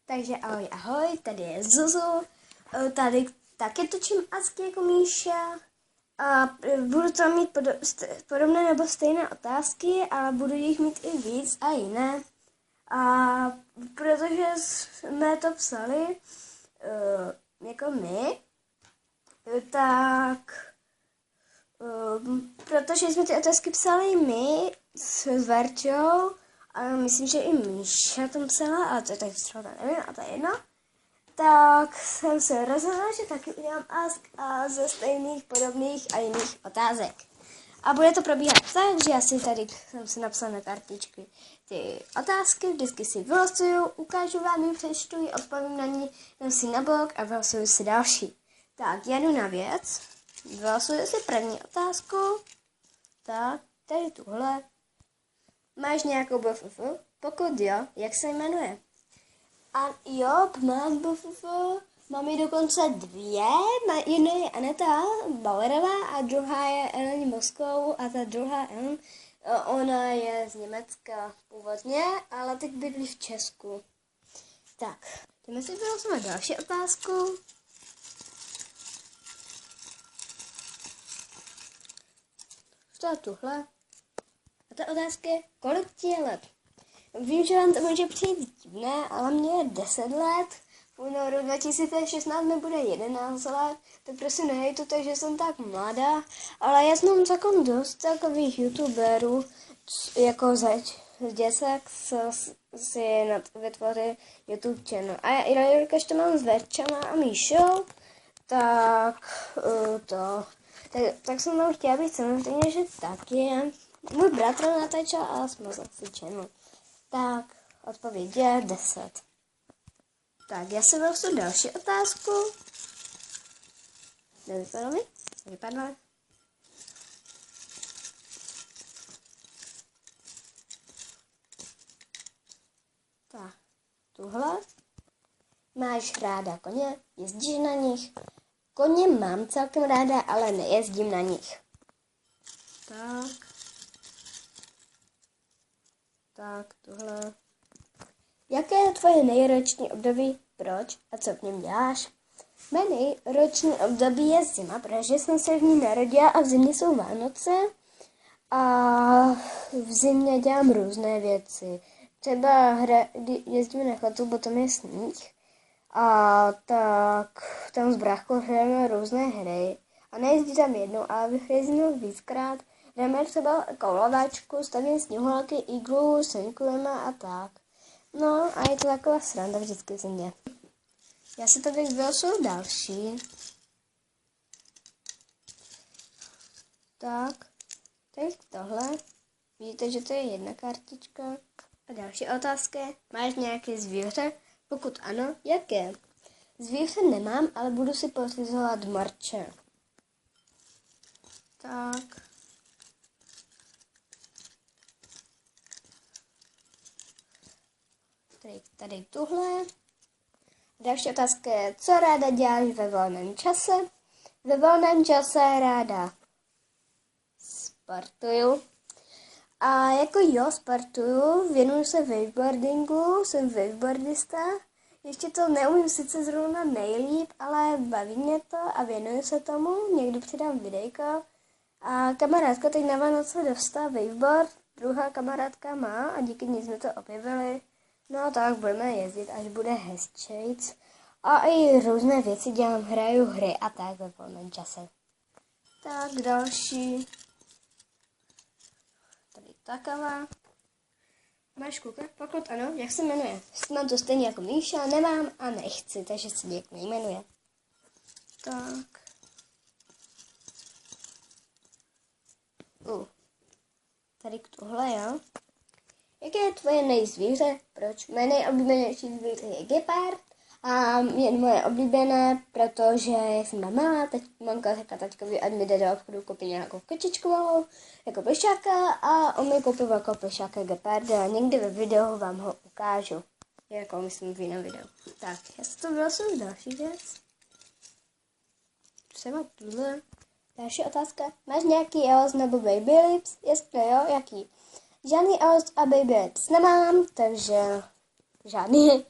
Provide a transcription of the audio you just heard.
Takže ahoj, ahoj, tady je Zuzu, tady taky točím asky jako Míša a budu tam mít podobné nebo stejné otázky, ale budu jich mít i víc a jiné. A protože jsme to psali jako my, tak protože jsme ty otázky psali my s Verčou, a myslím, že i Míša tam psala, ale to je tak třeba nevím, a to je jedno. Tak jsem se rozhodla, že taky udělám ask a ze stejných, podobných a jiných otázek. A bude to probíhat tak, že já si tady jsem si napsala na kartičky ty otázky, vždycky si vylosuju, ukážu vám ji, přečtu ji, odpovím na ní, dám si na blok a vylosuju si další. Tak, jedu na věc, vylosuju si první otázku, tak, tady tuhle. Máš nějakou BFF? Pokud jo, jak se jmenuje? A jo, mám BFF, mám ji dokonce dvě, jedna je Aneta Bauerová a druhá je Ellen Moskou a ta druhá Ellen, ona je z Německa původně, ale teď bydlí v Česku. Tak, jdeme si vylosovat další otázku. To je tuhle. A ta otázka je, kolik ti je let? Vím, že vám to může přijít divné, ale mě je 10 let. V únoru 2016 mi bude 11 let. Tak prosím nehejtujte, že jsem tak mladá. Ale já znám celkem dost takových youtuberů, jako děcek si vytvoří YouTube channel. A já jelikož to mám s Verčama a Míšou, tak jsem tam chtěla být samozřejmě, že taky. Můj bratr natáčel a jsme si channel. Tak, odpověď je 10. Tak, já si vylosuju další otázku. Nevypadlo mi? Vypadla. Tak, tuhle. Máš ráda koně? Jezdíš na nich? Koně mám celkem ráda, ale nejezdím na nich. Tak, tohle. Jaké je tvoje nejroční období? Proč? A co v něm děláš? Mé nejroční období je zima, protože jsem se v ní narodila a v zimě jsou Vánoce. A v zimě dělám různé věci. Třeba jezdíme na chatu, potom je sníh. A tak tam s bráchou hrajeme různé hry. A nejezdí tam jednou, ale vycházíme víckrát. Jdeme třeba koulováčku, stavím sněhuláky, iglu, seňkujeme a tak. No a je to taková sranda vždycky v zimě. Já si tady vylosuju další. Tak, teď tohle. Vidíte, že to je jedna kartička. A další otázka je, máš nějaké zvíře? Pokud ano, jaké? Zvíře nemám, ale budu si pořizovat mrče. Tak. Tady tuhle. Další otázka je, co ráda děláš ve volném čase? Ve volném čase ráda sportuju. A jako jo, sportuju, věnuju se wakeboardingu, jsem wakeboardista. Ještě to neumím sice zrovna nejlíp, ale baví mě to a věnuju se tomu. Někdy přidám videjko. A kamarádka teď na Vánoce dostala wakeboard, druhá kamarádka má a díky ní jsme to objevili. No tak budeme jezdit, až bude hezčejc. A i různé věci dělám, hraju hry a tak ve volném čase. Tak další. Tady taková. Máš kuka? Pokud ano, jak se jmenuje? Mám to stejně jako Míša, nemám a nechci, takže se nějak nejmenuje. Tak. Tady k tohle, jo. Jaké je tvoje nejzvíře? Proč? Mé nejoblíbenější zvíře je gepard a je moje oblíbené, protože jsem malá, teď mamka řekla taťkovi, ať mi jde do obchodu koupit nějakou kočičku malou, jako plišáka a on mi koupil jako plišáka geparda a někdy ve videu vám ho ukážu, jako myslím v jiném videu. Tak, já si to vylosuju další věc. Třeba tuhle. Další otázka. Máš nějaký EOS nebo Baby Lips? Jestli jo, jaký? Žádný EOS a Baby Lips nemám, takže žádný.